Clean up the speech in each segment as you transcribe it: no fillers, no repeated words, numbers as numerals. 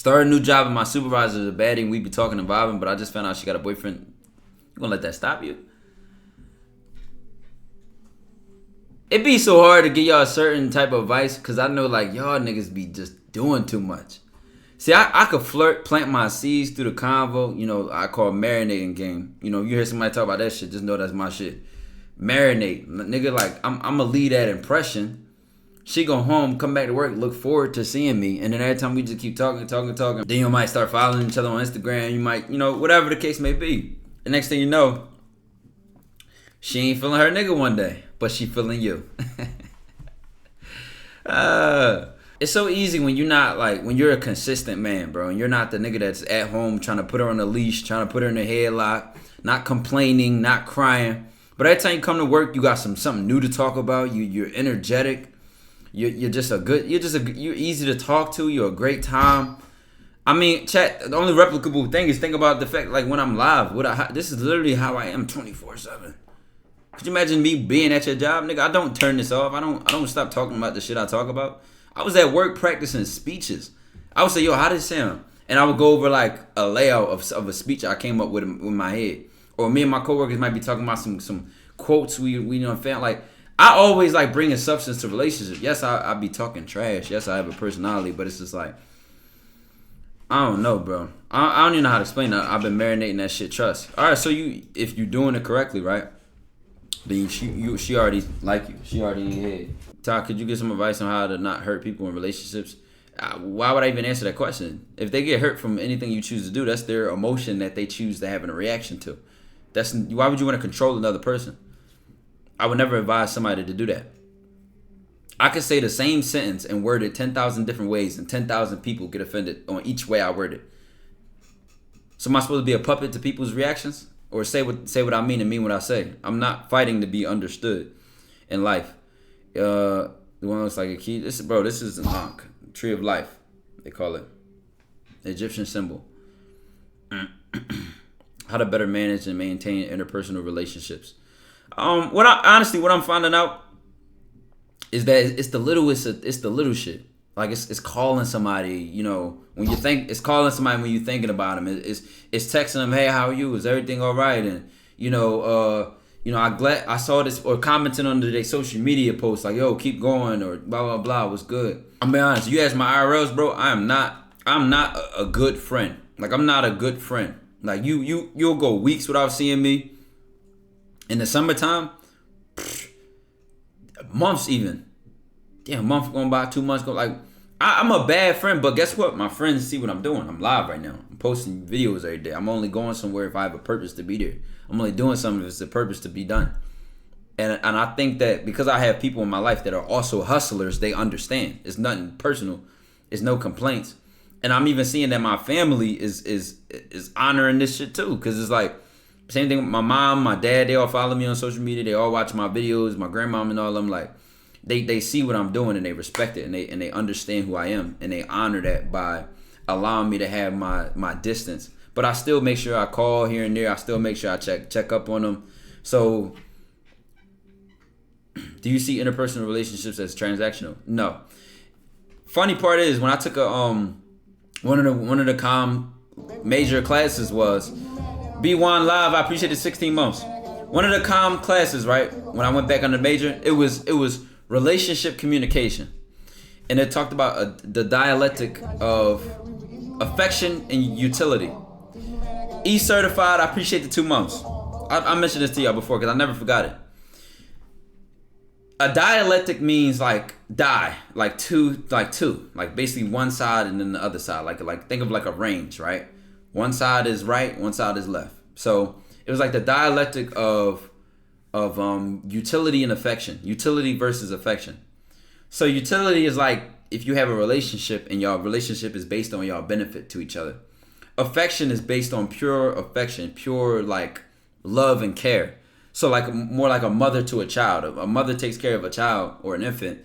Started a new job and my supervisor is a baddie and we be talking and vibing, but I just found out she got a boyfriend. You gonna let that stop you? It be so hard to give y'all a certain type of advice because I know like y'all niggas be just doing too much. See, I could flirt, plant my seeds through the convo. You know, I call marinating game. You know, you hear somebody talk about that shit, just know that's my shit. Marinate. Nigga, like, I'm going to leave that impression. She go home, come back to work, look forward to seeing me. And then every time we just keep talking. Then you might start following each other on Instagram. You might, you know, whatever the case may be. The next thing you know, she ain't feeling her nigga one day, but she feeling you. It's so easy when you're not like, when you're a consistent man, bro, and you're not the nigga that's at home trying to put her on a leash, trying to put her in a headlock, not complaining, not crying. But every time you come to work, you got something new to talk about. You're energetic. You're easy to talk to. You're a great time. I mean, chat. The only replicable thing is think about the fact like when I'm live. This is literally how I am 24/7. Could you imagine me being at your job, nigga? I don't turn this off. I don't stop talking about the shit I talk about. I was at work practicing speeches. I would say, yo, how does it sound? And I would go over like a layout of a speech I came up with in my head. Or me and my coworkers might be talking about some quotes we found. Like, I always like bringing substance to relationships. Yes, I be talking trash. Yes, I have a personality, but it's just like, I don't know, bro. I don't even know how to explain that. I've been marinating that shit. Trust. All right, so if you're doing it correctly, right? Then she already like you. She already in your head. Ty, could you give some advice on how to not hurt people in relationships? Why would I even answer that question? If they get hurt from anything you choose to do, that's their emotion that they choose to have a reaction to. Why would you want to control another person? I would never advise somebody to do that. I could say the same sentence and word it 10,000 different ways, and 10,000 people get offended on each way I word it. So am I supposed to be a puppet to people's reactions? Or say what I mean and mean what I say? I'm not fighting to be understood in life. The one looks like a key. This is an Ankh, tree of life, they call it. The Egyptian symbol. How to better manage and maintain interpersonal relationships. What I'm finding out is that it's the little shit. Like it's calling somebody, you know, it's calling somebody when you're thinking about them. It's texting them, hey, how are you? Is everything all right? And I saw this, or commenting under their social media posts like, yo, keep going, or blah blah blah. What's good? I'm being honest. You ask my IRLs, bro. I'm not a good friend. Like I'm not a good friend. Like you'll go weeks without seeing me. In the summertime, months even. Damn, a month going by, 2 months go. Like I'm a bad friend, but guess what? My friends see what I'm doing. I'm live right now. I'm posting videos every day. I'm only going somewhere if I have a purpose to be there. I'm only doing something if it's a purpose to be done. And I think that because I have people in my life that are also hustlers, they understand. It's nothing personal. It's no complaints. And I'm even seeing that my family is honoring this shit too. Cause it's like, same thing with my mom, my dad, they all follow me on social media. They all watch my videos, my grandmom and all of them. Like, they see what I'm doing and they respect it and they understand who I am. And they honor that by allowing me to have my distance. But I still make sure I call here and there. I still make sure I check up on them. So, do you see interpersonal relationships as transactional? No. Funny part is when I took one of the comm major classes was B1 Live. I appreciate the 16 months. One of the comm classes, right? When I went back on the major, it was relationship communication, and it talked about the dialectic of affection and utility. E-certified. I appreciate the 2 months. I mentioned this to y'all before because I never forgot it. A dialectic means like two, like basically one side and then the other side, like think of like a range, right? One side is right, one side is left. So it was like the dialectic of utility and affection, utility versus affection. So utility is like if you have a relationship and your relationship is based on y'all benefit to each other. Affection is based on pure affection, pure like love and care. So like more like a mother to a child. A mother takes care of a child or an infant,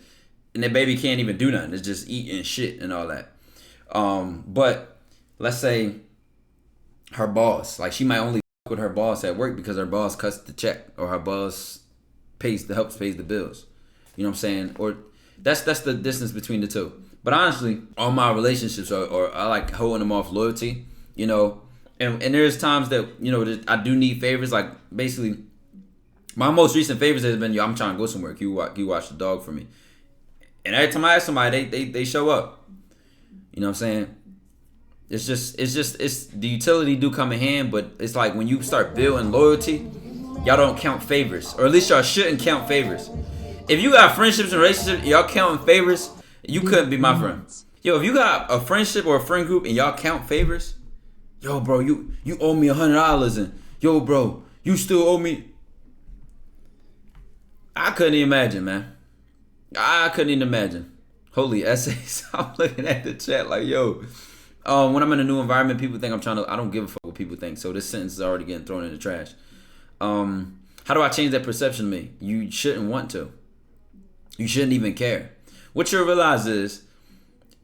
and the baby can't even do nothing. It's just eating shit and all that. But let's say her boss, like she might only with her boss at work because her boss cuts the check or her boss pays the bills. You know what I'm saying? Or that's the distance between the two. But honestly, all my relationships are I like holding them off loyalty, you know. And there's times that, you know, that I do need favors. Like, basically, my most recent favors has been, yo, I'm trying to go somewhere. Can you watch the dog for me? And every time I ask somebody, they show up. You know what I'm saying? It's the utility do come in hand, but it's like when you start building loyalty, y'all don't count favors. Or at least y'all shouldn't count favors. If you got friendships and relationships, y'all counting favors, you couldn't be my friend. Yo, if you got a friendship or a friend group and y'all count favors, yo, bro, you owe me $100, and yo, bro, you still owe me. I couldn't even imagine, man. I couldn't even imagine. Holy essays. I'm looking at the chat like, yo. When I'm in a new environment, people think I don't give a fuck what people think. So this sentence is already getting thrown in the trash. How do I change that perception of me? You shouldn't want to. You shouldn't even care. What you'll realize is,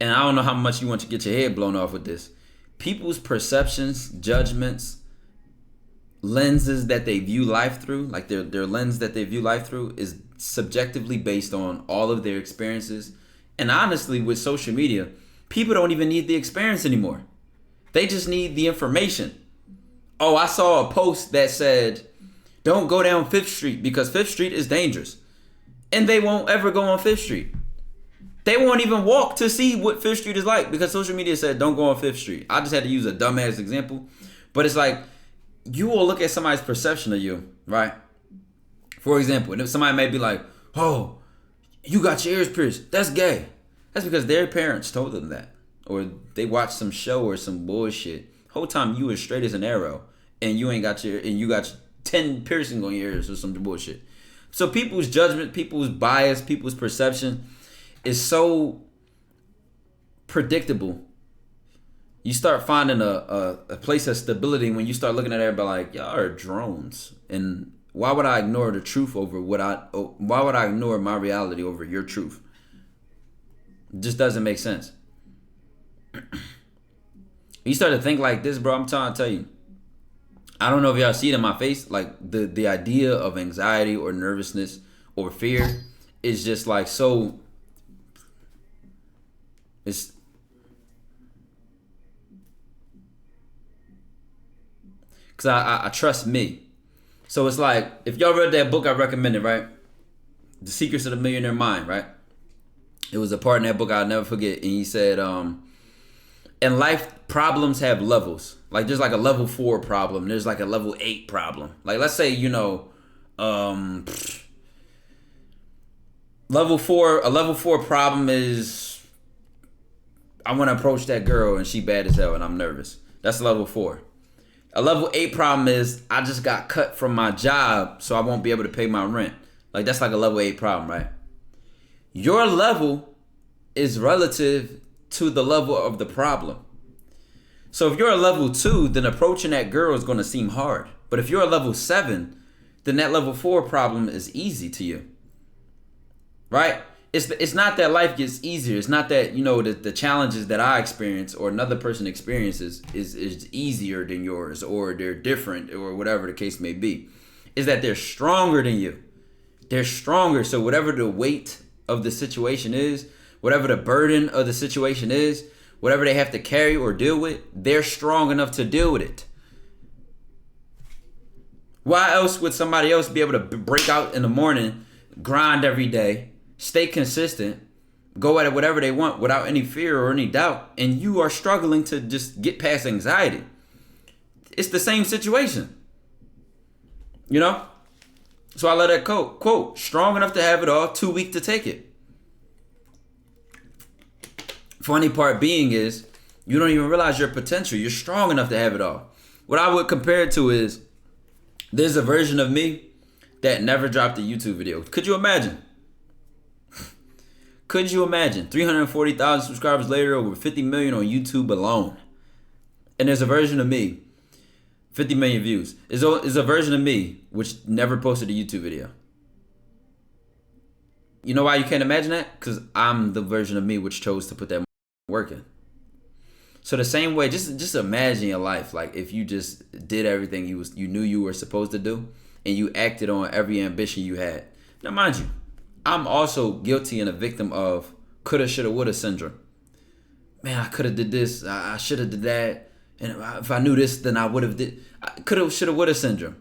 and I don't know how much you want to get your head blown off with this, people's perceptions, judgments, lenses that they view life through, like their lens that they view life through, is subjectively based on all of their experiences. And honestly, with social media, people don't even need the experience anymore. They just need the information. Oh, I saw a post that said, don't go down 5th Street because 5th Street is dangerous. And they won't ever go on 5th Street. They won't even walk to see what 5th Street is like because social media said don't go on 5th Street. I just had to use a dumbass example. But it's like, you will look at somebody's perception of you, right? For example, and if somebody may be like, oh, you got your ears pierced, that's gay. That's because their parents told them that. Or they watched some show or some bullshit. Whole time you was straight as an arrow and you got 10 piercings on your ears or some bullshit. So people's judgment, people's bias, people's perception is so predictable. You start finding a place of stability when you start looking at everybody like, y'all are drones. And why would I ignore the truth over why would I ignore my reality over your truth? It just doesn't make sense. You start to think like this, bro. I'm trying to tell you. I don't know if y'all see it in my face. Like the idea of anxiety or nervousness or fear is just like so. It's because I trust me. So it's like, if y'all read that book I recommended, right? The Secrets of the Millionaire Mind, right? It was a part in that book I'll never forget. And he said, in life, problems have levels. Like there's like a level 4 problem. There's like a level 8 problem. Like let's say, you know, level 4 problem is I want to approach that girl and she bad as hell and I'm nervous. That's level 4. A level 8 problem is I just got cut from my job, so I won't be able to pay my rent. Like that's like a level 8 problem, right? Your level is relative to the level of the problem. So if you're a level 2, then approaching that girl is going to seem hard. But if you're a level 7, then that level 4 problem is easy to you. Right? It's not that life gets easier. It's not that, you know, the challenges that I experience or another person experiences is easier than yours or they're different or whatever the case may be. Is that they're stronger than you. They're stronger. So whatever the weight of the situation is, whatever the burden of the situation is, whatever they have to carry or deal with, they're strong enough to deal with it. Why else would somebody else be able to break out in the morning, grind every day, stay consistent, go at it whatever they want without any fear or any doubt, and you are struggling to just get past anxiety? It's the same situation. You know? So I let that quote, strong enough to have it all, too weak to take it. Funny part being is, you don't even realize your potential. You're strong enough to have it all. What I would compare it to is, there's a version of me that never dropped a YouTube video. Could you imagine? Could you imagine? 340,000 subscribers later, over 50 million on YouTube alone. And there's a version of me, 50 million views. Is a version of me which never posted a YouTube video. You know why you can't imagine that? Because I'm the version of me which chose to put that work in. So the same way, just imagine your life. Like if you just did everything you knew you were supposed to do, and you acted on every ambition you had. Now mind you, I'm also guilty and a victim of coulda, shoulda, woulda syndrome. man, I could have did this. I should have did that. And if I knew this, then I would have did. Could have, should have, would have syndrome.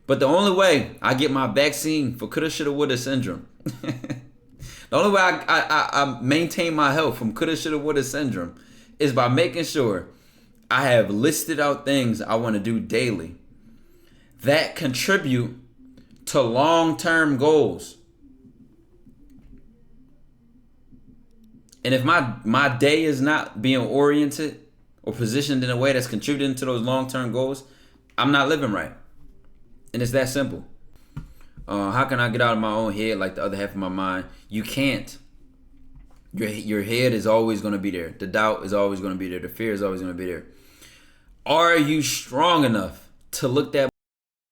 But the only way I get my vaccine for coulda, shoulda, woulda syndrome, the only way I maintain my health from coulda, shoulda, woulda syndrome is by making sure I have listed out things I want to do daily that contribute to long-term goals. And if my day is not being oriented or positioned in a way that's contributing to those long-term goals, I'm not living right. And it's that simple. How can I get out of my own head like the other half of my mind? You can't. Your head is always going to be there. The doubt is always going to be there. The fear is always going to be there. Are you strong enough to look that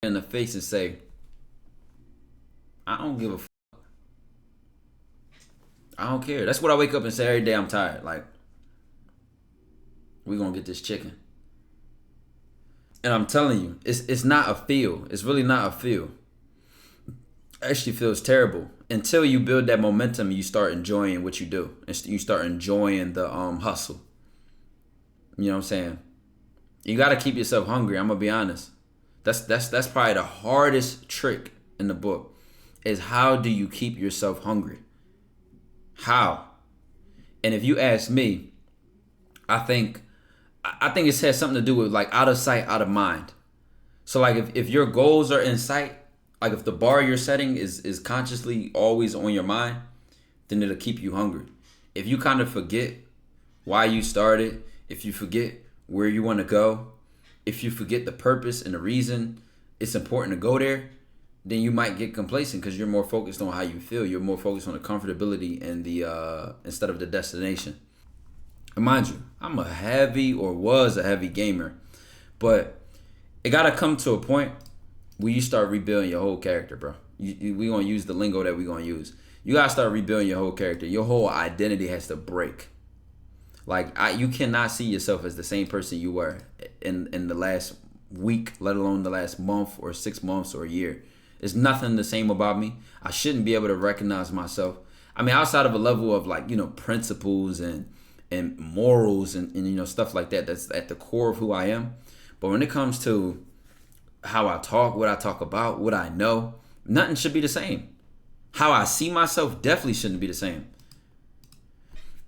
in the face and say, I don't give a fuck. I don't care. That's what I wake up and say every day. I'm tired. Like, we're going to get this chicken. And I'm telling you, it's not a feel. It's really not a feel. It actually feels terrible until you build that momentum and you start enjoying what you do. And you start enjoying the hustle. You know what I'm saying? You got to keep yourself hungry. I'm going to be honest. That's probably the hardest trick in the book is how do you keep yourself hungry? How? And if you ask me, I think it has something to do with like out of sight, out of mind. So like if your goals are in sight, like if the bar you're setting is consciously always on your mind, then it'll keep you hungry. If you kind of forget why you started, if you forget where you want to go, if you forget the purpose and the reason it's important to go there, then you might get complacent because you're more focused on how you feel. You're more focused on the comfortability and the instead of the destination. And mind you, I'm was a heavy gamer, but it gotta come to a point where you start rebuilding your whole character, bro. We gonna use the lingo that we gonna use. You gotta start rebuilding your whole character. Your whole identity has to break. Like you cannot see yourself as the same person you were in the last week, let alone the last month or 6 months or a year. There's nothing the same about me. I shouldn't be able to recognize myself. I mean, outside of a level of like, principles and morals and stuff like that, that's at the core of who I am. But when it comes to how I talk, what I talk about, what I know, nothing should be the same. How I see myself definitely shouldn't be the same.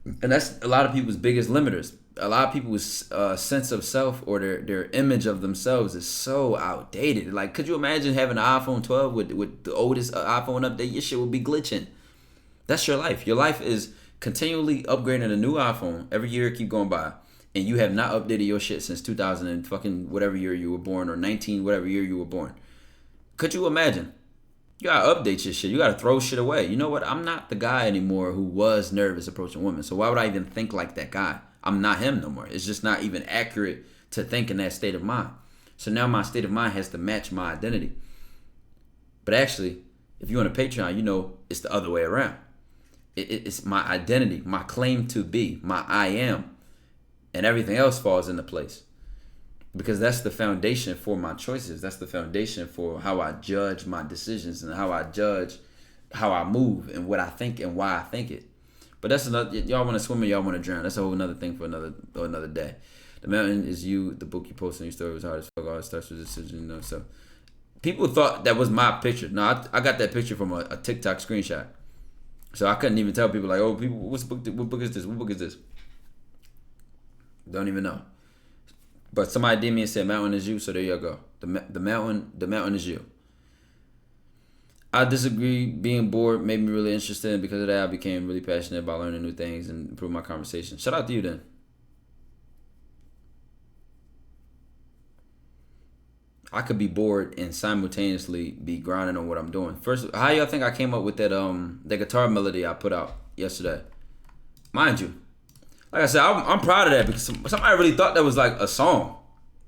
And that's a lot of people's biggest limiters. A lot of people's sense of self or their image of themselves is so outdated. Like, could you imagine having an iPhone 12 with the oldest iPhone update? Your shit would be glitching. That's your life. Your life is continually upgrading a new iPhone every year. Keep going by, and you have not updated your shit since 2000 and fucking whatever year you were born, or 19 whatever year you were born. Could you imagine? You gotta update your shit. You gotta throw shit away. You know what? I'm not the guy anymore who was nervous approaching women. So why would I even think like that guy? I'm not him no more. It's just not even accurate to think in that state of mind. So now my state of mind has to match my identity. But actually, if you're on a Patreon, it's the other way around. It's my identity, my claim to be, my I am, and everything else falls into place. Because that's the foundation for my choices. That's the foundation for how I judge my decisions and how I judge how I move and what I think and why I think it. But that's another. Y'all want to swim or y'all want to drown? That's a whole another thing for another day. The Mountain is You. The book you post on your story was hard as fuck. All it starts with a decision. So people thought that was my picture. No, I got that picture from a TikTok screenshot. So I couldn't even tell people like, oh, people, what book is this? What book is this? Don't even know. But somebody did me and said, Mountain is You. So there you go. The mountain is you. I disagree. Being bored made me really interested, and because of that, I became really passionate about learning new things and improve my conversation. Shout out to you then. I could be bored and simultaneously be grinding on what I'm doing. First, how y'all think I came up with that guitar melody I put out yesterday? Mind you, like I said, I'm proud of that because somebody really thought that was like a song,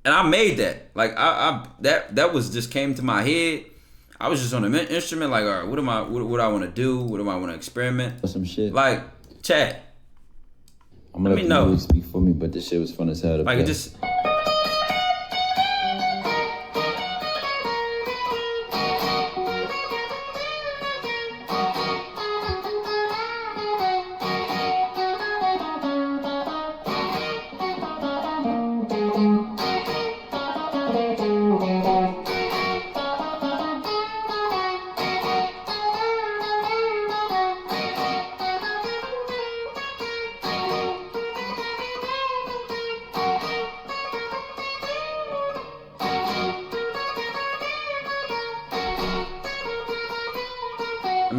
and I made that. Like that was just came to my head. I was just on an instrument, like, all right, what do I want to do? What do I want to experiment? Some shit. Like, chat. I'm gonna let the music speak for me, but this shit was fun as hell to like play. It just.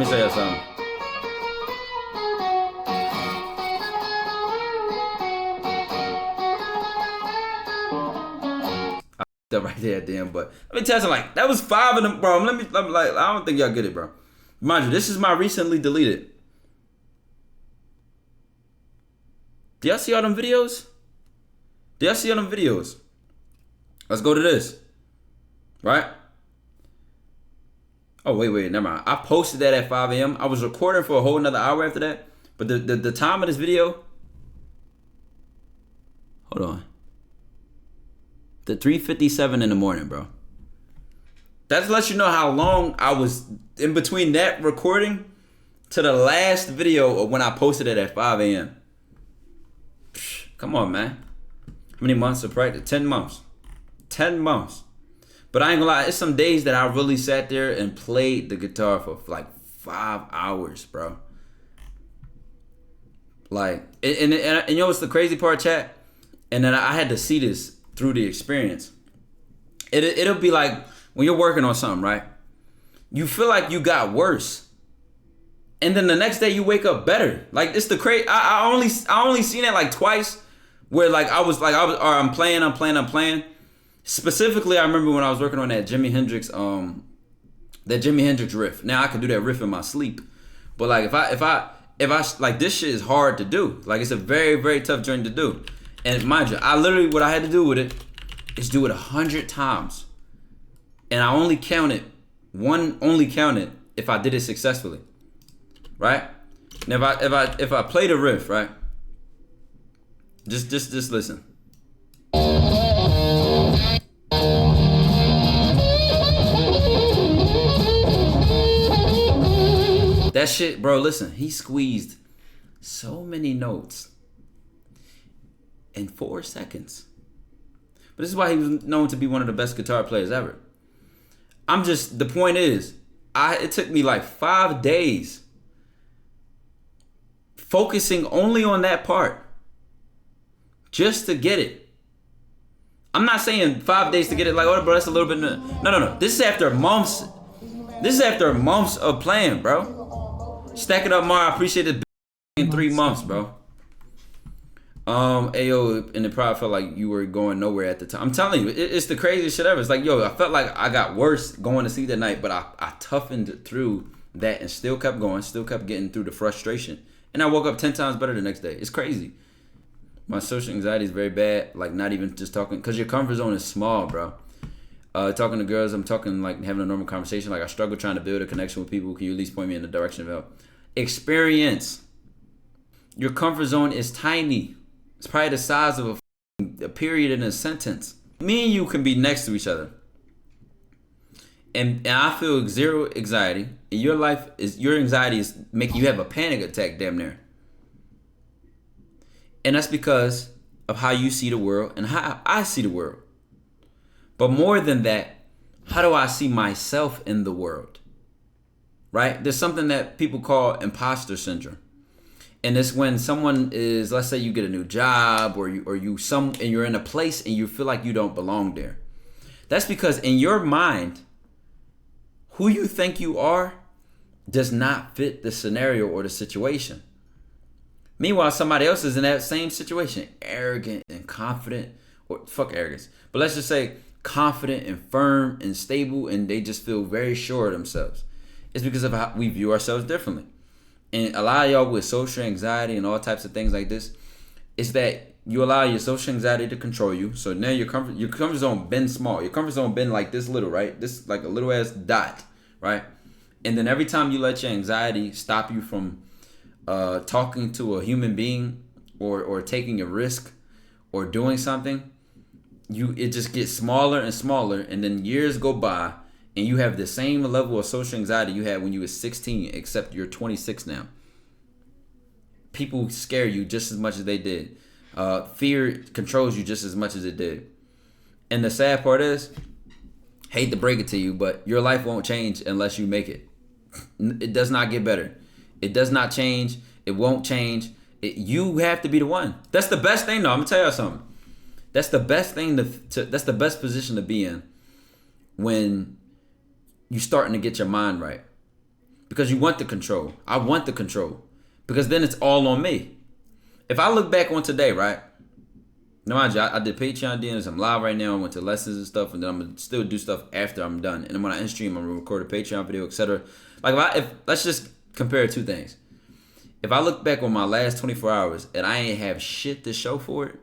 me show you something. That right there, damn. But let me tell you something. Like, that was 5 of them, bro. Let me like, I don't think y'all get it, bro. Mind you, this is my recently deleted. Do y'all see all them videos? Do y'all see all them videos? Let's go to this. Right? Oh, wait, never mind. I posted that at 5 a.m. I was recording for a whole another hour after that. But the time of this video, hold on. The 3:57 in the morning, bro. That lets you know how long I was in between that recording to the last video of when I posted it at 5 a.m. Come on, man. How many months of practice? 10 months. 10 months. But I ain't gonna lie, it's some days that I really sat there and played the guitar for like 5 hours, bro. Like, and you know what's the crazy part, chat? And then I had to see this through the experience. It'll be like when you're working on something, right? You feel like you got worse, and then the next day you wake up better. Like, it's the crazy. I only seen it like twice, where like I'm playing. Specifically, I remember when I was working on that Jimi Hendrix riff. Now I can do that riff in my sleep, but like if I like, this shit is hard to do. Like, it's a very, very tough journey to do. And mind you, what I had to do with it is do it 100 times. And I only counted if I did it successfully. Right? And if I play the riff, right? Just listen. That shit, bro, listen, he squeezed so many notes in 4 seconds. But this is why he was known to be one of the best guitar players ever. The point is, it took me like 5 days focusing only on that part just to get it. I'm not saying 5 days to get it, like, oh, bro, that's a little bit. No. This is after months. This is after months of playing, bro. Stack it up, Mar. I appreciate it in 3 months, bro. Ayo, and it probably felt like you were going nowhere at the time. I'm telling you, it's the craziest shit ever. It's like, yo, I felt like I got worse going to sleep that night, but I toughened through that and still kept going, still kept getting through the frustration. And I woke up 10 times better the next day. It's crazy. My social anxiety is very bad. Like, not even just talking, because your comfort zone is small, bro. Talking to girls, I'm talking like having a normal conversation. Like, I struggle trying to build a connection with people. Can you at least point me in the direction of help? Experience. Your comfort zone is tiny. It's probably the size of a period in a sentence. Me and you can be next to each other, and I feel zero anxiety. And your anxiety is making you have a panic attack, damn near. And that's because of how you see the world and how I see the world. But more than that, how do I see myself in the world? Right? There's something that people call imposter syndrome. And it's when someone is, let's say you get a new job or you're in a place and you feel like you don't belong there. That's because in your mind, who you think you are does not fit the scenario or the situation. Meanwhile, somebody else is in that same situation, arrogant and confident, or fuck arrogance, but let's just say confident and firm and stable, and they just feel very sure of themselves. It's because of how we view ourselves differently. And a lot of y'all with social anxiety and all types of things like this, is that you allow your social anxiety to control you. So now your comfort zone been small. Your comfort zone been like this little, right? This like a little ass dot, right? And then every time you let your anxiety stop you from talking to a human being or taking a risk or doing something, it just gets smaller and smaller, and then years go by and you have the same level of social anxiety you had when you were 16, except you're 26 now. People scare you just as much as they did. Fear controls you just as much as it did. And the sad part is, hate to break it to you, but your life won't change unless you make it. It does not get better. It does not change. It won't change. You have to be the one. That's the best thing, though. I'm gonna tell you something. That's the best thing that's the best position to be in when you're starting to get your mind right. because you want the control. I want the control because then it's all on me. If I look back on today, right? No, mind you, I did Patreon dinners. I'm live right now. I went to lessons and stuff, and then I'm gonna still do stuff after I'm done. And then when I end stream, I'm gonna record a Patreon video, etc. Like, if let's just compare two things. If I look back on my last 24 hours and I ain't have shit to show for it,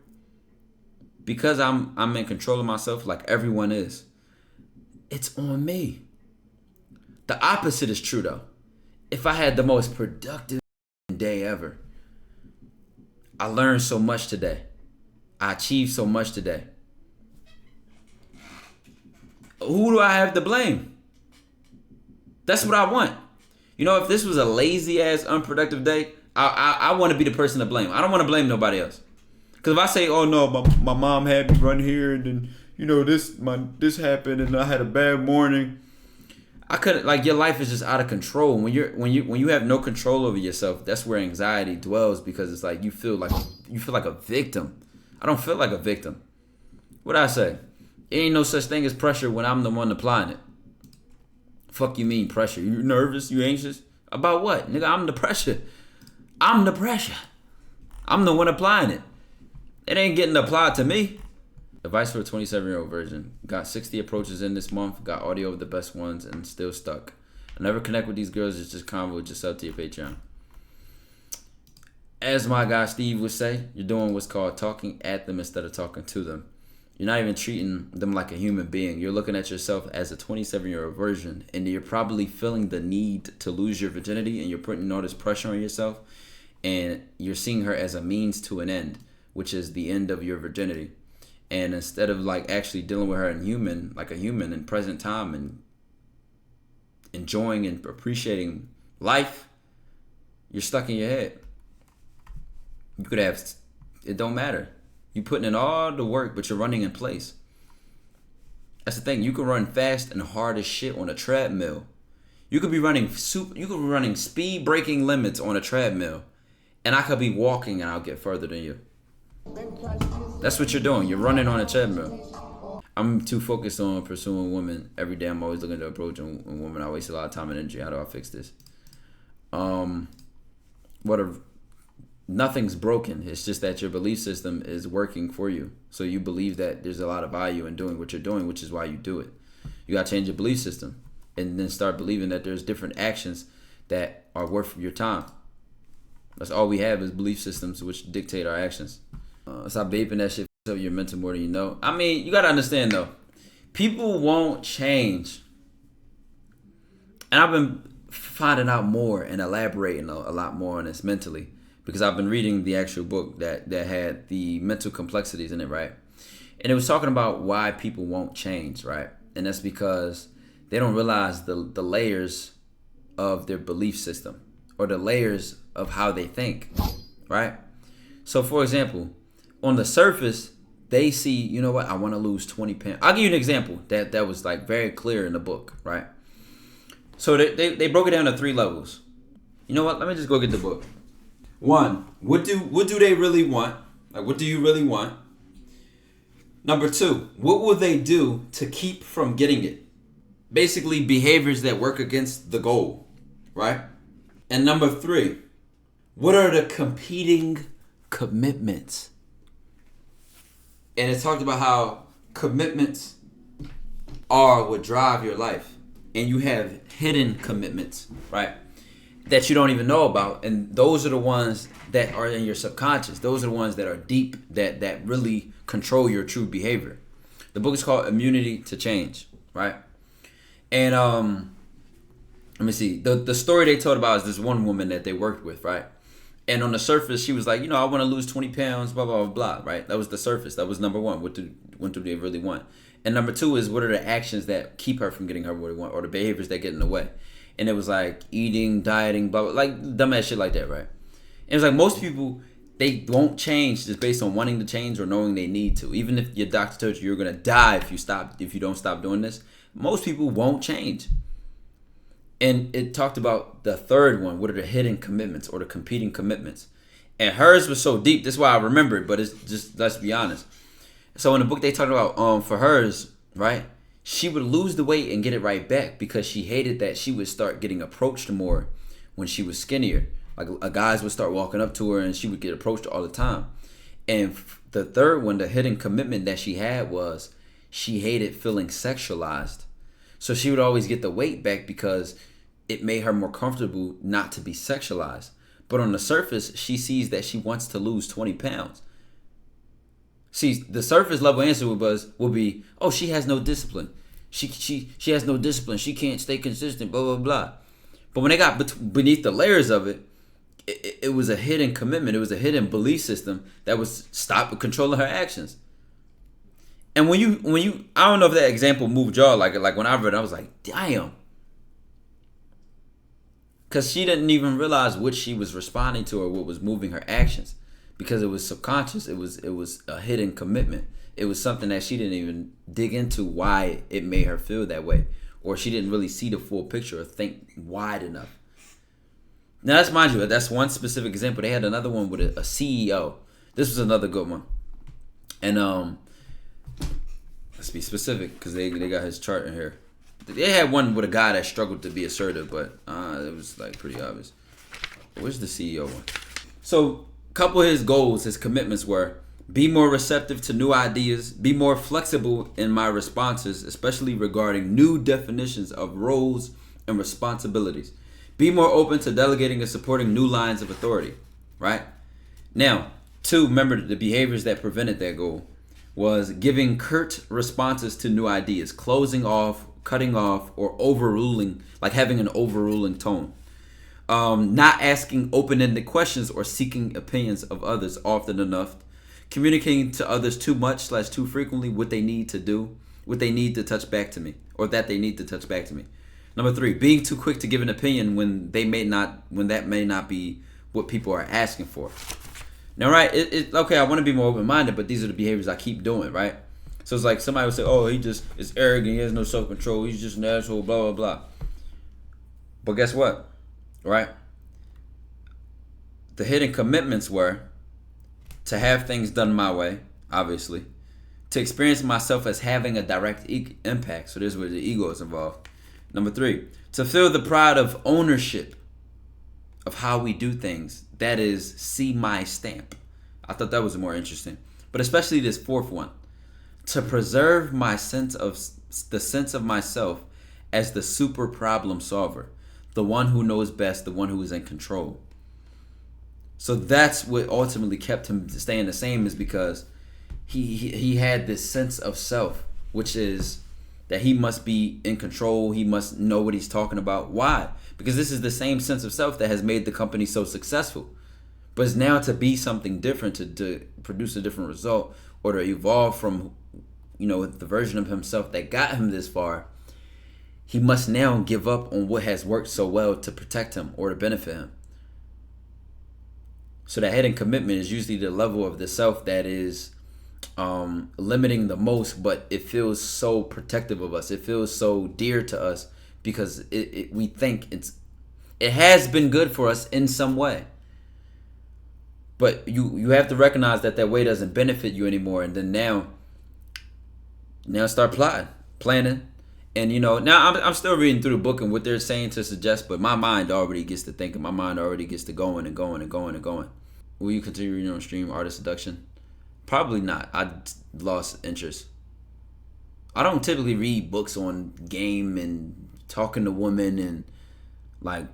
because I'm in control of myself, like everyone is, it's on me. The opposite is true though. If I had the most productive day ever, I learned so much today. I achieved so much today. Who do I have to blame? That's what I want. You know, if this was a lazy ass unproductive day, I want to be the person to blame. I don't want to blame nobody else. Because if I say, oh no, my mom had me run here, and then, you know, this happened, and I had a bad morning. I couldn't, like, your life is just out of control. When you have no control over yourself, that's where anxiety dwells, because it's like you feel like a victim. I don't feel like a victim. What I say? There ain't no such thing as pressure when I'm the one applying it. Fuck you mean pressure? You nervous? You anxious? About what? Nigga, I'm the pressure. I'm the pressure. I'm the one applying it. It ain't getting applied to me. Advice for a 27-year-old virgin. Got 60 approaches in this month. Got audio of the best ones and still stuck. I never connect with these girls. It's just convo. Just sell to your Patreon. As my guy Steve would say, you're doing what's called talking at them instead of talking to them. You're not even treating them like a human being. You're looking at yourself as a 27-year-old virgin, and you're probably feeling the need to lose your virginity, and you're putting all this pressure on yourself, and you're seeing her as a means to an end, which is the end of your virginity. And instead of like actually dealing with her like a human in present time and enjoying and appreciating life, you're stuck in your head. You could have, it don't matter. You putting in all the work, but you're running in place. That's the thing. You can run fast and hard as shit on a treadmill. You could be running speed breaking limits on a treadmill, and I could be walking and I'll get further than you. That's what you're doing. You're running on a treadmill. I'm too focused on pursuing women every day. I'm always looking to approach a woman. I waste a lot of time and energy. How do I fix this? Nothing's broken. It's just that your belief system is working for you. So you believe that there's a lot of value in doing what you're doing, which is why you do it. You got to change your belief system and then start believing that there's different actions that are worth your time. That's all we have is belief systems which dictate our actions. Stop vaping that shit up your mental more than you know. I mean, you got to understand though. People won't change. And I've been finding out more and elaborating a lot more on this mentally. Because I've been reading the actual book that had the mental complexities in it, right? And it was talking about why people won't change, right? And that's because they don't realize the layers of their belief system or the layers of how they think, right? So, for example, on the surface, they see, you know what, I want to lose 20 pounds. I'll give you an example that was like very clear in the book, right? So they broke it down to 3 levels. You know what? Let me just go get the book. 1, what do they really want? Like, what do you really want? Number 2, what will they do to keep from getting it? Basically, behaviors that work against the goal, right? And number 3, what are the competing commitments? And it talked about how commitments are what drive your life. And you have hidden commitments, right? That you don't even know about, and those are the ones that are in your subconscious. Those are the ones that are deep, that really control your true behavior. The book is called Immunity to Change, right? And let me see. The story they told about is this one woman that they worked with, right? And on the surface, she was like, you know, I want to lose 20 pounds, blah, blah, blah, blah, right? That was the surface. That was number 1. What do they really want? And number 2 is what are the actions that keep her from getting her what they want, or the behaviors that get in the way. And it was like eating, dieting, blah, blah, like dumbass shit like that, right? And it was like most people, they won't change just based on wanting to change or knowing they need to. Even if your doctor told you you're gonna die if you don't stop doing this, most people won't change. And it talked about the third one. What are the hidden commitments or the competing commitments? And hers was so deep. This is why I remember it. But it's just, let's be honest. So in the book they talked about for hers, right? she would lose the weight and get it right back because she hated that she would start getting approached more when she was skinnier. Like guys would start walking up to her and she would get approached all the time. And the third one, the hidden commitment that she had, was she hated feeling sexualized. So she would always get the weight back because it made her more comfortable not to be sexualized. But on the surface, she sees that she wants to lose 20 pounds. See, the surface level answer will be, oh, she has no discipline. She has no discipline. She can't stay consistent, blah, blah, blah. But when they got beneath the layers of it, it was a hidden commitment. It was a hidden belief system that was stop controlling her actions. And when you, I don't know if that example moved y'all. Like when I read it, I was like, damn. Because she didn't even realize what she was responding to or what was moving her actions. Because it was subconscious. It was a hidden commitment. It was something that she didn't even dig into why it made her feel that way. Or she didn't really see the full picture or think wide enough. Now, that's, mind you, that's one specific example. They had another one with a CEO. This was another good one. And let's be specific because they got his chart in here. They had one with a guy that struggled to be assertive, but it was like pretty obvious. Where's the CEO one? So, a couple of his goals, his commitments were: be more receptive to new ideas, be more flexible in my responses, especially regarding new definitions of roles and responsibilities. Be more open to delegating and supporting new lines of authority, right? Now, 2, remember the behaviors that prevented that goal was giving curt responses to new ideas, closing off, cutting off, or overruling, like having an overruling tone. Not asking open-ended questions or seeking opinions of others often enough. Communicating to others too much / too frequently what they need to do, what they need to touch back to me, or that they need to touch back to me. Number 3, being too quick to give an opinion when that may not be what people are asking for. Now, right, okay, I want to be more open-minded, but these are the behaviors I keep doing, right? So it's like somebody would say, oh, he just is arrogant, he has no self-control, he's just an asshole, blah, blah, blah. But guess what, right? The hidden commitments were to have things done my way, obviously. To experience myself as having a direct impact. So this is where the ego is involved. Number 3, to feel the pride of ownership of how we do things. That is, see my stamp. I thought that was more interesting. But especially this 4th one. To preserve my sense of myself as the super problem solver. The one who knows best, the one who is in control. So that's what ultimately kept him staying the same, is because he had this sense of self, which is that he must be in control. He must know what he's talking about. Why? Because this is the same sense of self that has made the company so successful. But it's now to be something different, to produce a different result, or to evolve from, the version of himself that got him this far. He must now give up on what has worked so well to protect him or to benefit him. So that hidden commitment is usually the level of the self that is limiting the most, but it feels so protective of us. It feels so dear to us because we think it has been good for us in some way. But you have to recognize that way doesn't benefit you anymore, and then now start planning. And now I'm still reading through the book and what they're saying to suggest, but my mind already gets to thinking. My mind already gets to going and going and going and going. Will you continue reading on stream Art of Seduction? Probably not. I lost interest. I don't typically read books on game and talking to women and like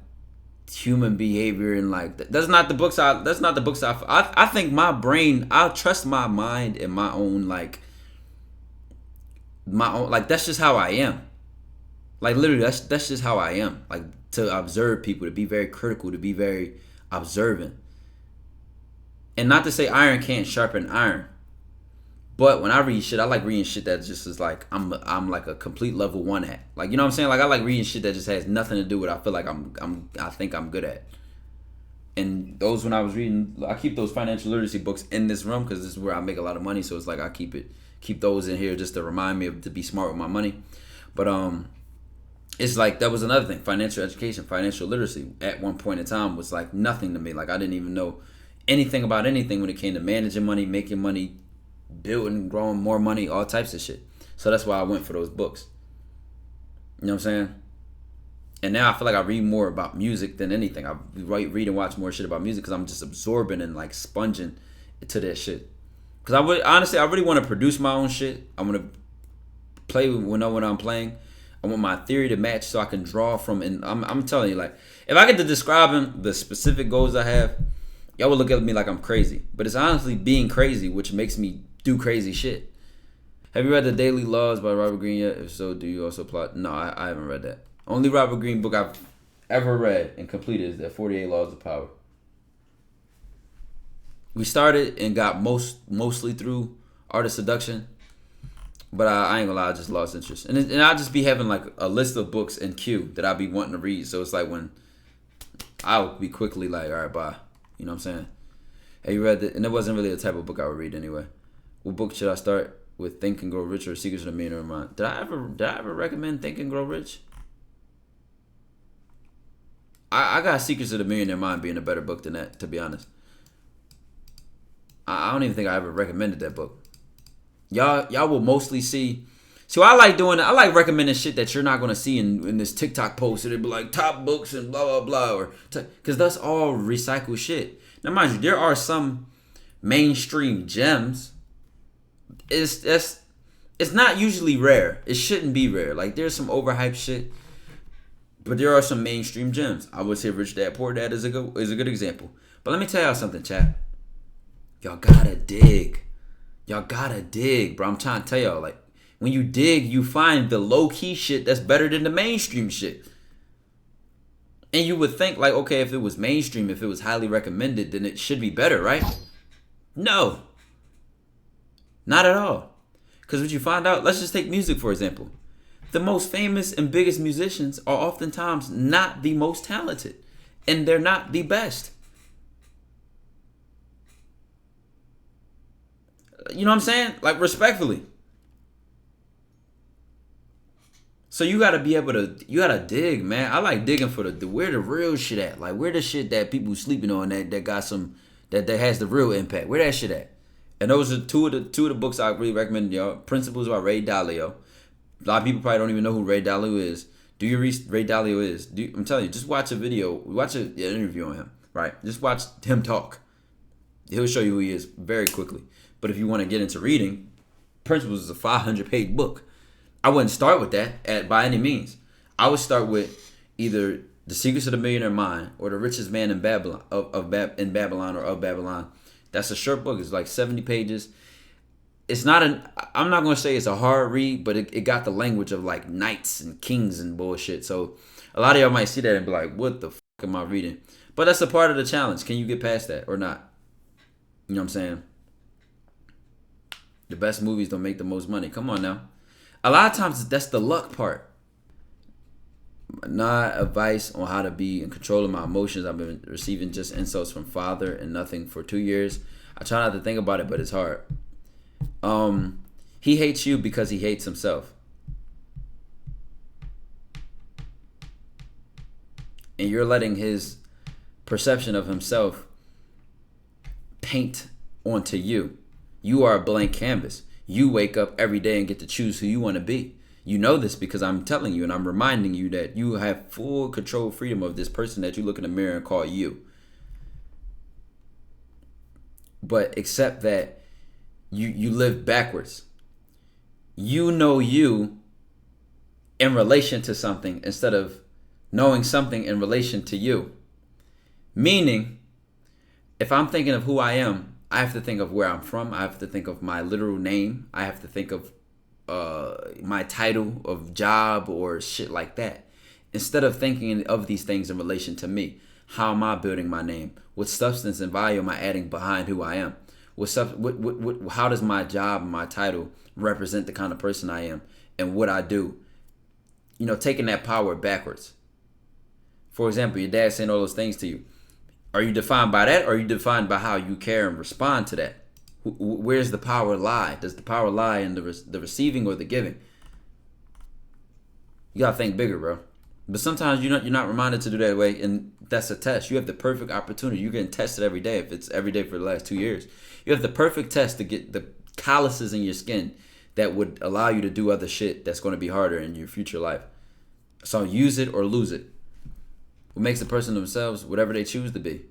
human behavior and like that's not the books I think my brain, I trust my mind and my own that's just how I am. Like literally that's just how I am. Like to observe people, to be very critical, to be very observant. And not to say iron can't sharpen iron. But when I read shit, I like reading shit that just is like I'm like a complete level 1 at. Like, you know what I'm saying? Like I like reading shit that just has nothing to do with I feel like I think I'm good at. And those, when I was reading, I keep those financial literacy books in this room because this is where I make a lot of money. So it's like I keep those in here just to remind me to be smart with my money. But it's like that was another thing. Financial education, financial literacy at one point in time was like nothing to me. Like I didn't even know anything about anything when it came to managing money, making money, building, growing more money, all types of shit. So that's why I went for those books. You know what I'm saying? And now I feel like I read more about music than anything. I read and watch more shit about music because I'm just absorbing and like sponging into that shit. Because I really want to produce my own shit. I want to play when I'm playing. I want my theory to match so I can draw from. And I'm telling you, like, if I get to describing the specific goals I have, y'all will look at me like I'm crazy. But it's honestly being crazy which makes me do crazy shit. Have you read The Daily Laws by Robert Greene yet? If so, do you also plot? No, I haven't read that. Only Robert Greene book I've ever read and completed is the 48 Laws of Power. We started and got mostly through Art of Seduction, but I ain't gonna lie, I just lost interest. And I'll just be having like a list of books in queue that I'll be wanting to read. So it's like when I'll be quickly like, all right, bye. You know what I'm saying? Have you read that? And it wasn't really the type of book I would read anyway. What book should I start with? Think and Grow Rich or Secrets of the Millionaire Mind? Did I ever recommend Think and Grow Rich? I got Secrets of the Millionaire Mind being a better book than that, to be honest. I don't even think I ever recommended that book. Y'all will mostly see. So I like recommending shit that you're not gonna see in this TikTok post. It'll be like top books and blah blah blah, or because that's all recycled shit. Now mind you, there are some mainstream gems. It's not usually rare. It shouldn't be rare. Like there's some overhyped shit, but there are some mainstream gems. I would say Rich Dad Poor Dad is a good example. But let me tell y'all something, chat. Y'all gotta dig. Y'all gotta dig, bro. I'm trying to tell y'all, like, when you dig, you find the low-key shit that's better than the mainstream shit. And you would think, like, okay, if it was mainstream, if it was highly recommended, then it should be better, right? No. Not at all. Because what you find out, let's just take music, for example. The most famous and biggest musicians are oftentimes not the most talented. And they're not the best. You know what I'm saying? Like, respectfully. So you gotta be able to, you gotta dig, man. I like digging for the where the real shit at. Like, where the shit that people sleeping on that got some, that has the real impact. Where that shit at? And those are two of the books I really recommend y'all. Principles by Ray Dalio. A lot of people probably don't even know who Ray Dalio is. Do you read Ray Dalio is? I'm telling you, just watch a video, watch an interview on him, right? Just watch him talk. He'll show you who he is very quickly. But if you want to get into reading, Principles is a 500-page book. I wouldn't start with that by any means. I would start with either The Secrets of the Millionaire Mind or The Richest Man in Babylon in Babylon or of Babylon. That's a short book. It's like 70 pages. It's not I'm not going to say it's a hard read, but it got the language of like knights and kings and bullshit. So a lot of y'all might see that and be like, what the fuck am I reading? But that's a part of the challenge. Can you get past that or not? You know what I'm saying? The best movies don't make the most money. Come on now. A lot of times that's the luck part. Not advice on how to be in control of my emotions. I've been receiving just insults from father and nothing for 2 years. I try not to think about it, but it's hard. He hates you because he hates himself. And you're letting his perception of himself paint onto you. You are a blank canvas. You wake up every day and get to choose who you want to be. You know this because I'm telling you and I'm reminding you that you have full control, freedom of this person that you look in the mirror and call you. But accept that you live backwards. You know you in relation to something instead of knowing something in relation to you. Meaning, if I'm thinking of who I am, I have to think of where I'm from. I have to think of my literal name. I have to think of my title of job or shit like that. Instead of thinking of these things in relation to me. How am I building my name? What substance and value am I adding behind who I am? How does my job and my title represent the kind of person I am and what I do? You know, taking that power backwards. For example, your dad saying all those things to you. Are you defined by that, or are you defined by how you care and respond to that? Where's the power lie? Does the power lie in the receiving or the giving? You gotta think bigger, bro. But sometimes you're not reminded to do that way, and that's a test. You have the perfect opportunity. You're getting tested every day. If it's every day for the last 2 years, you have the perfect test to get the calluses in your skin that would allow you to do other shit that's going to be harder in your future life. So use it or lose it. What makes a person themselves, whatever they choose to be.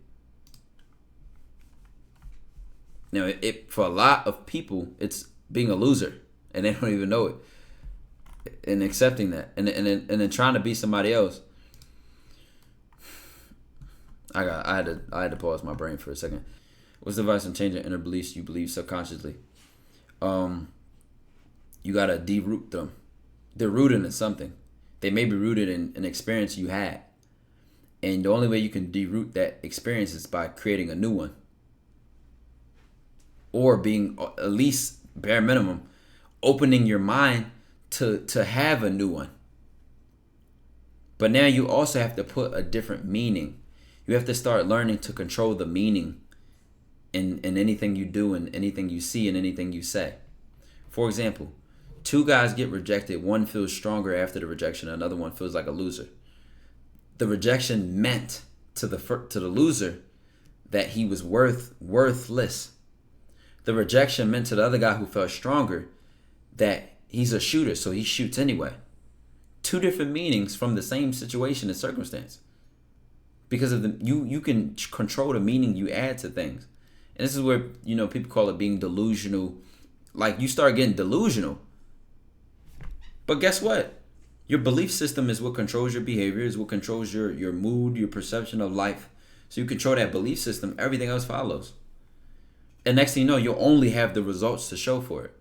Now, for a lot of people, it's being a loser, and they don't even know it. And accepting that, and then trying to be somebody else. I had to pause my brain for a second. What's the advice on changing inner beliefs you believe subconsciously? You gotta deroot them. They're rooted in something. They may be rooted in an experience you had, and the only way you can deroot that experience is by creating a new one, or being, at least bare minimum, opening your mind to have a new one. But now you also have to put a different meaning. You have to start learning to control the meaning in anything you do and anything you see and anything you say. For example, two guys get rejected. One feels stronger after the rejection. Another one feels like a loser. The rejection meant to the loser that he was worthless. The rejection meant to the other guy who felt stronger that he's a shooter, so he shoots anyway. Two different meanings from the same situation and circumstance. Because of you can control the meaning you add to things. And this is where, people call it being delusional. Like, you start getting delusional. But guess what? Your belief system is what controls your behavior, is what controls your mood, your perception of life. So you control that belief system, everything else follows. And next thing you know, you'll only have the results to show for it.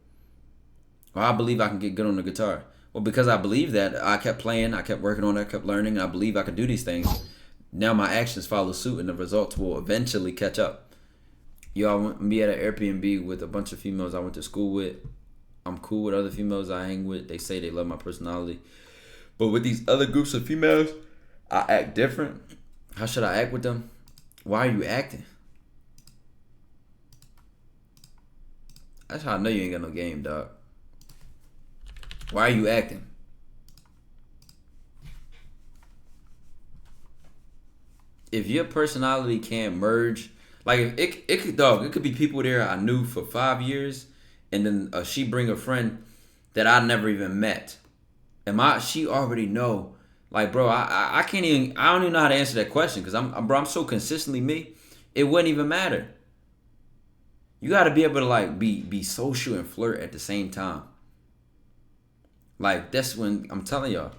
Well, I believe I can get good on the guitar. Well, because I believe that, I kept playing, I kept working on it, I kept learning, and I believe I could do these things. Now my actions follow suit, and the results will eventually catch up. I want to be at an Airbnb with a bunch of females I went to school with. I'm cool with other females I hang with. They say they love my personality. But with these other groups of females, I act different. How should I act with them? Why are you acting? That's how I know you ain't got no game, dog. Why are you acting? If your personality can't merge, like, if it could be people there I knew for 5 years, and then she bring a friend that I never even met, and she already know, like, bro, I don't even know how to answer that question, because I'm so consistently me, it wouldn't even matter. You got to be able to, like, be social and flirt at the same time. Like, that's when, I'm telling y'all,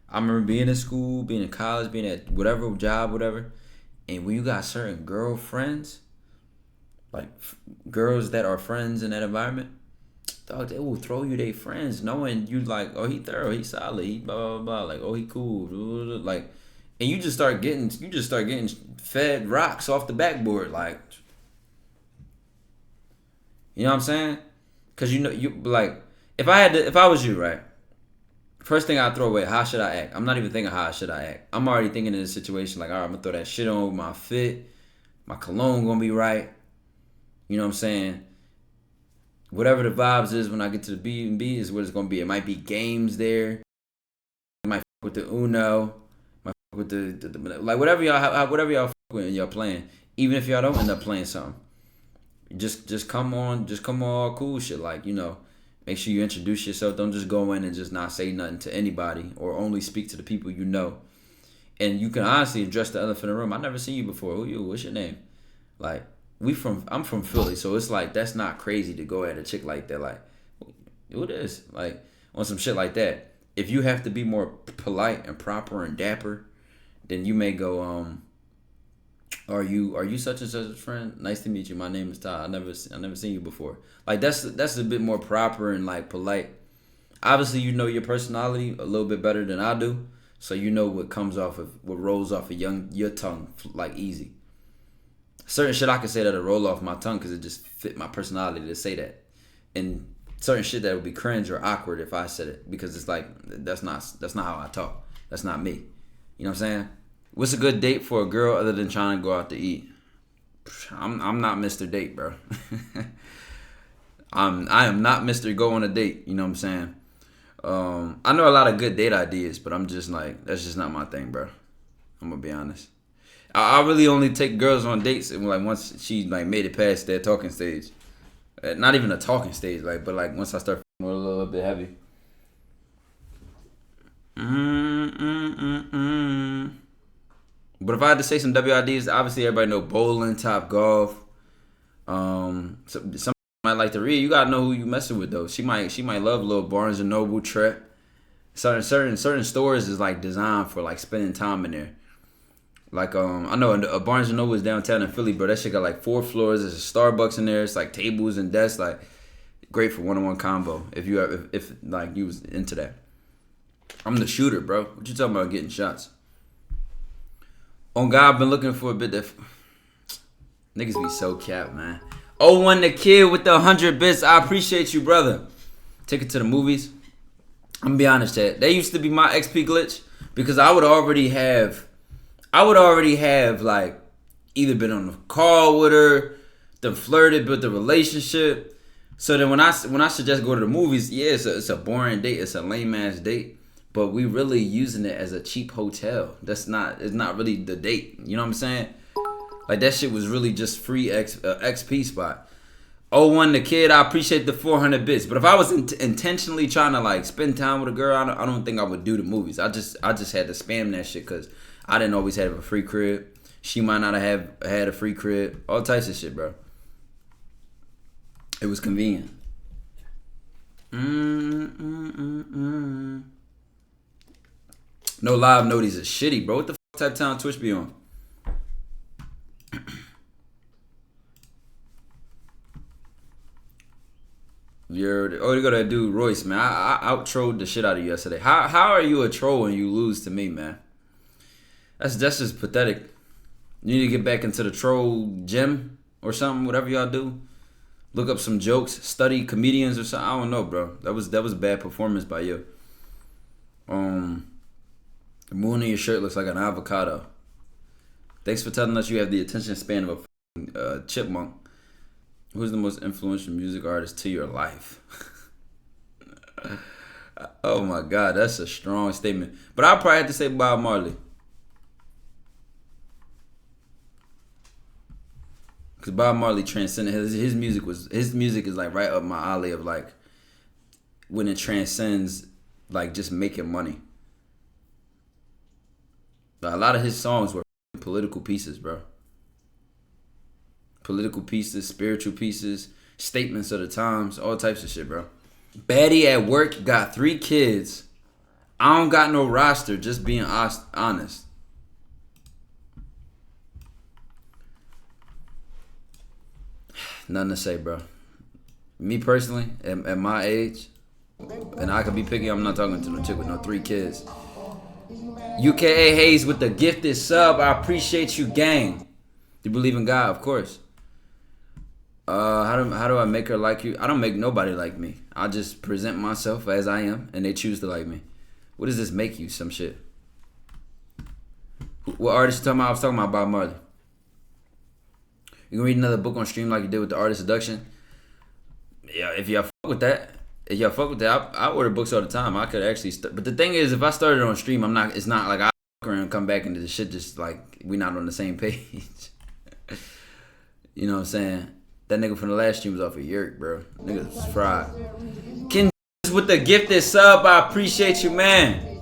I remember being in school, being in college, being at whatever job, whatever. And when you got certain girlfriends, like girls that are friends in that environment, dog, they will throw you their friends, knowing you like, oh, he thorough, he solid, he blah blah blah, like, oh, he cool, like, and you just start getting fed rocks off the backboard, like, you know what I'm saying? Cause you like, if I was you, right? First thing I throw away, how should I act? I'm not even thinking how should I act. I'm already thinking in this situation like, all right, I'm gonna throw that shit on with my fit. My cologne gonna be right. You know what I'm saying? Whatever the vibes is when I get to the B&B is what it's gonna be. It might be games there. It might fuck with the Uno. Might fuck with the like whatever y'all fuck with and y'all playing. Even if y'all don't end up playing something, just come on all cool shit, like, make sure you introduce yourself. Don't just go in and just not say nothing to anybody, or only speak to the people you know. And you can honestly address the elephant in the room. I've never seen you before. Who you? What's your name? Like, I'm from Philly, so it's like, that's not crazy to go at a chick like that. Like, who this? Like, on some shit like that. If you have to be more polite and proper and dapper, then you may go, are you such and such a friend? Nice to meet you. My name is Todd. I never seen you before. Like, that's a bit more proper and, like, polite. Obviously, you know your personality a little bit better than I do, so you know what rolls off of your tongue, like, easy. Certain shit I can say that'll roll off my tongue because it just fit my personality to say that, and certain shit that would be cringe or awkward if I said it, because it's like, that's not how I talk. That's not me. You know what I'm saying? What's a good date for a girl other than trying to go out to eat? I'm not Mr. Date, bro. I am not Mr. Go on a date. You know what I'm saying? I know a lot of good date ideas, but I'm just like, that's just not my thing, bro. I'm gonna be honest. I really only take girls on dates, and like once she like made it past that talking stage. Not even a talking stage, like, but like once I start feeling a little bit heavy. But if I had to say some WIDs, obviously everybody know bowling, Top Golf. Some might like to read. You gotta know who you messing with though. She might love little Barnes and Noble, Trek. Certain stores is like designed for like spending time in there. Like I know a Barnes and Noble is downtown in Philly, bro. That shit got like 4 floors. There's a Starbucks in there. It's like tables and desks. Like great for one-on-one combo if like you was into that. I'm the shooter, bro. What you talking about getting shots? On God, I've been looking for a bit that niggas be so capped, man. Oh, one the kid with the 100 bits. I appreciate you, brother. Take it to the movies. I'm gonna be honest, Chad. They used to be my XP glitch because I would already have like either been on the call with her, then flirted, built a relationship. So then when I suggest go to the movies, yeah, it's a boring date, it's a lame ass date, but we really using it as a cheap hotel. It's not really the date. You know what I'm saying? Like that shit was really just free XP spot. Oh, one the kid, I appreciate the 400 bits. But if I was intentionally trying to like spend time with a girl, I don't think I would do the movies. I just had to spam that shit because I didn't always have a free crib. She might not have had a free crib. All types of shit, bro. It was convenient. No live noties is shitty, bro. What the fuck type of time Twitch be on? You go to that dude Royce, man. I out-trolled the shit out of you yesterday. How are you a troll and you lose to me, man? That's just pathetic. You need to get back into the troll gym or something, whatever y'all do. Look up some jokes, study comedians or something. I don't know, bro. That was a bad performance by you. The moon in your shirt looks like an avocado. Thanks for telling us you have the attention span of a chipmunk. Who's the most influential music artist to your life? Oh my God, that's a strong statement. But I probably have to say Bob Marley. Because Bob Marley transcended his music is like right up my alley of like when it transcends like just making money. But a lot of his songs were political pieces, bro. Political pieces, spiritual pieces, statements of the times, all types of shit, bro. Baddie at work got 3 kids. I don't got no roster, just being honest. Nothing to say, bro. Me personally, at my age, and I could be picky, I'm not talking to no chick with no 3 kids. UKA Hayes with the gifted sub. I appreciate you, gang. You believe in God, of course. How do I make her like you? I don't make nobody like me. I just present myself as I am, and they choose to like me. What does this make you? Some shit. What artist you talking about? I was talking about Bob Marley. You can read another book on stream like you did with the artist seduction. Yeah, if y'all fuck with that, I order books all the time. I could actually, but the thing is, if I started on stream, it's not like I fuck around and come back into the shit just like we not on the same page. You know what I'm saying? That nigga from the last stream was off of Yerk, bro. Nigga was fried. Ken with the gifted sub, I appreciate you, man.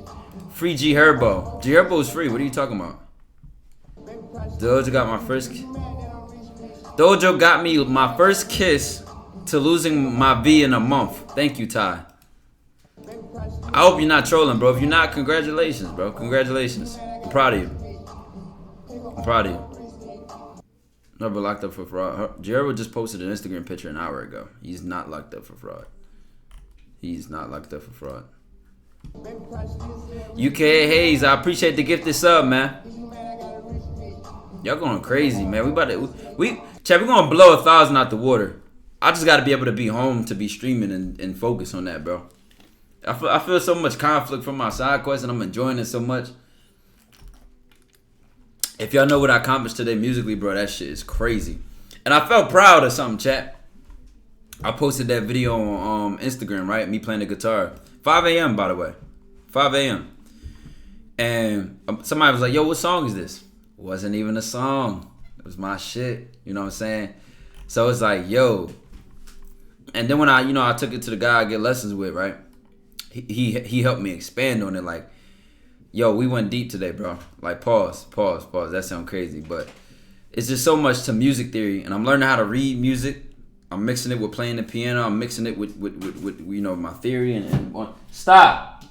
Free G Herbo. G Herbo is free. What are you talking about? Dojo got me my first kiss to losing my V in a month. Thank you, Ty. I hope you're not trolling, bro. If you're not, congratulations, bro. Congratulations. I'm proud of you. Never locked up for fraud. Jared just posted an Instagram picture an hour ago. He's not locked up for fraud. UK Hayes, I appreciate the gifted sub, man. Y'all going crazy, man. We're gonna blow 1,000 out the water. I just gotta be able to be home to be streaming and focus on that, bro. I feel so much conflict from my side quest and I'm enjoying it so much. If y'all know what I accomplished today musically, bro, that shit is crazy. And I felt proud of something, chat. I posted that video on Instagram, right? Me playing the guitar. 5 a.m., by the way. 5 a.m. And somebody was like, yo, what song is this? It wasn't even a song. It was my shit. You know what I'm saying? So it's like, yo. And then when I took it to the guy I get lessons with, right? He helped me expand on it. Like, Yo, we went deep today, bro. Like, pause. That sounds crazy, but it's just so much to music theory, and I'm learning how to read music. I'm mixing it with playing the piano. I'm mixing it with you know, my theory and stop.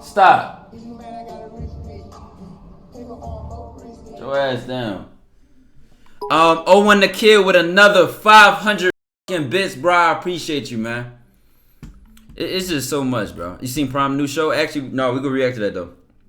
Stop. Get your ass down. Owen the Kid with another 500 bits, bro. I appreciate you, man. It's just so much, bro. You seen Prime new show? Actually, no, we gonna react to that though.